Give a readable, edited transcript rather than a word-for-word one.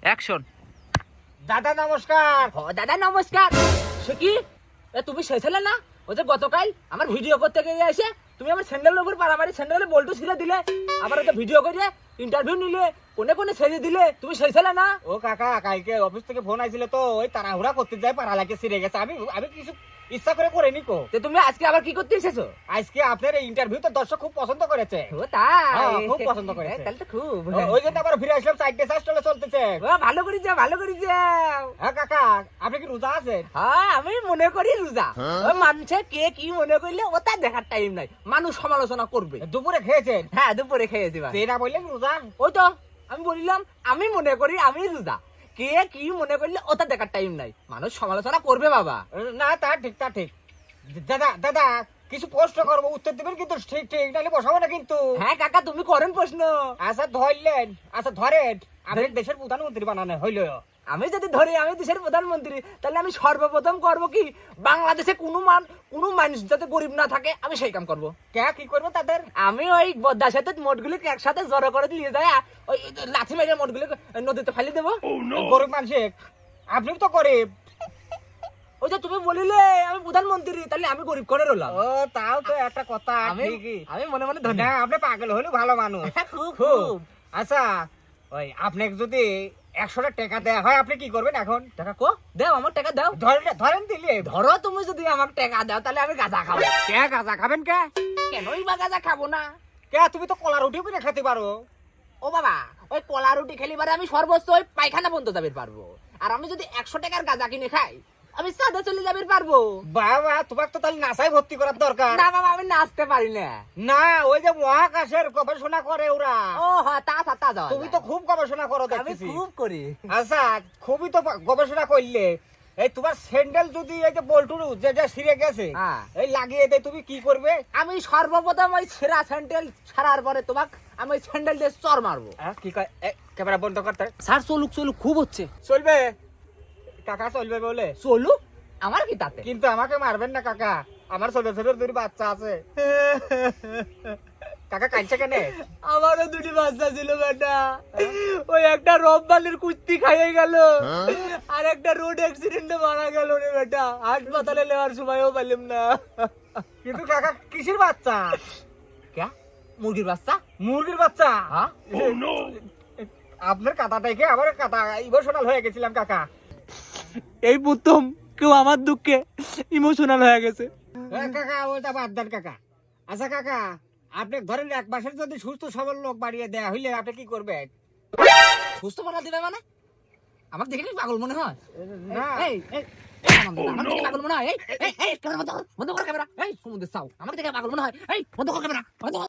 Action. দাদা নমস্কার। দাদা নমস্কার। সে কি তুমি সেই ছেলে না ওই যে গতকাল আমার ভিডিও করতে গিয়ে এসে তুমি আমার স্যান্ডেলের উপর পারামারি স্যান্ডেলে বল্টু ছিঁড়ে দিলে, আবার ওটা ভিডিও করে ইন্টারভিউ নিলে, কোনে কোনে ছেড়ে দিলে, তুমি সেই ছেলে না? ও কাকা, কালকে অফিস থেকে ফোন আইছিল তো ওই তাড়াহুড়া করতে যাই পাড়া লাগে ছিঁড়ে গেছে। আমি আমি কিছু ইচ্ছা করে করিনি কো। তো তুমি আজকে আবার কি করতে এসেছো? আজকে আপনার এই ইন্টারভিউ তো দর্শক খুব পছন্দ করেছে। ও তাই? হ্যাঁ, খুব পছন্দ করেছে। তাহলে তো খুব ওই জন্য আবার ফিরে আসলাম, চারটে চাষ চলতেছে। ও ভালো করে যাও, ভালো করে যাও। হ্যাঁ কাকা, আপনি কি রোজা আছেন? হ্যাঁ আমি মনে করি রোজা। ওই মানুষে কে কি মনে করলে ওটা দেখার টাইম নাই, মানুষ সমালোচনা করবে। দুপুরে খেয়েছেন? হ্যাঁ দুপুরে খেয়েছি ভাই। সেটা বললেন রোজা। ওই তো আমি বললাম আমি মনে করি আমি রোজা, কে কি মনে করলে ওটা দেখার টাইম নাই, মানুষ সমালোচনা করবে বাবা। না তা ঠিক, তা ঠিক। দাদা দাদা কিছু প্রশ্ন করবো, উত্তর দেবেন কিন্তু ঠিক ঠিক, নাহলে বসাবো না কিন্তু। হ্যাঁ কাকা তুমি করেন প্রশ্ন। আচ্ছা ধরলেন, আচ্ছা ধরেন আপনি দেশের প্রধানমন্ত্রী বানানো হইলো। আমি যদি ধরি আমি দেশের প্রধানমন্ত্রী, তাহলে আমি সর্বপ্রথম করব কি, বাংলাদেশে কোনো মানুষ যাতে গরিব না থাকে আমি সেই কাম করব। কে কি করবো তাদের? আমি ওই বদ্দা সাথে মোটগুলিকে একসাথে জড়ো করে নিয়ে যাই, ওই লাঠি মেরে মোটগুলি নদীতে ফেলে দেবো। গরিব মানুষের, আপনি তো গরিব। ওই যে তুমি বলিলে আমি প্রধানমন্ত্রী, তাহলে আমি গরিব করে রইলাম। ও তাও তো একটা কথা। আমি ঠিকই। আমি মনে মনে ধনী। না আপনি পাগল হলে ভালো মানুষ। খুব খুব। খুব। আচ্ছা ওই আপনাকে যদি 100টা টাকা দেয়া হয় আপনি কি করবেন এখন? টাকা কো দাও, আমার টাকা দাও। ধরেন দিলে। ধরো তুমি যদি আমাকে টাকা দাও তাহলে আমি গাঁজা খাবো। কে গাঁজা খাবেন কে? কেনই বা গাঁজা খাবো না? কে তুমি তো কলা রুটি করে খেতে পারো। ও বাবা, ওই কলা রুটি খেলি বারে আমি সর্বোচ্চ ওই পায়খানা বন্ধ যাবে পারবো। আর আমি যদি 100 টাকার গাঁজা কিনে খাই আমি সাদা চলে যাবে পারবো। বাবা তোমাকে তো তাহলে নাসায় ভর্তি করার দরকার। না বাবা আমি নাচতে পারি না। না ওই যে মহাকাশের গবেষণা করে ওরা। ও হ্যাঁ তা সাতা যাও। তুমি তো খুব গবেষণা করো আমি দেখতেছি। খুব করি। আচ্ছা খুবই তো গবেষণা করলে। এই তোমার স্যান্ডেল যদি এই যে বল্টুরু যে ছিঁড়ে গেছে, হ্যাঁ। এই লাগিয়ে দেয়, তুমি কি করবে? আমি সর্বপ্রথম ওই ছেঁড়া স্যান্ডেল ছাড়ার পরে তোমাকে আমি ওই স্যান্ডেল দিয়ে চর মারবো। কি কয়? ক্যামেরা বন্ধ করতে। স্যার চলুক চলুক, খুব হচ্ছে। চলবে কাকা, চলবে বলে। চলুক, আমার কি তাতে? কিন্তু আমাকে মারবেন না কাকা, আমার ছোট ছোট দুই বাচ্চা আছে। কাকা কাঁদছে কেন? আমারও দুটি বাচ্চা ছিল বেটা, ওই একটা রববালির কুস্তি খাইয়ে গেল, আর একটা রোড অ্যাক্সিডেন্টে মারা গেল রে বেটা, হাসপাতালে নেওয়ার সময়ও পেলাম না। কিন্তু কাকা কিসের বাচ্চা? কে? মুরগির বাচ্চা। মুরগির বাচ্চা? হ্যাঁ আপনার কাটা দেখে আমার কাটা ইমোশনাল হয়ে গেছিলাম কাকা। এই প্রথম কেউ আমার দুঃখে ইমোশনাল হয়ে গেছে। কাকা ওটা বাদ দেন কাকা। আচ্ছা কাকা, আপনি ধরেন 1 মাসের যদি সুস্থ সবল লোক বাড়িয়ে দেয়া হইলে আপনি কি করবেন? সুস্থ বানা দিবে মানে? আমাকে দেখে কি পাগল মনে হয়? না এই এই আমাকে দেখে পাগল মনে হয়? এই ক্যামেরা বন্ধ কর ক্যামেরা। এই সমুদ্র চাও আমাকে দেখে পাগল মনে হয়? এই বন্ধ কর ক্যামেরা, বন্ধ কর।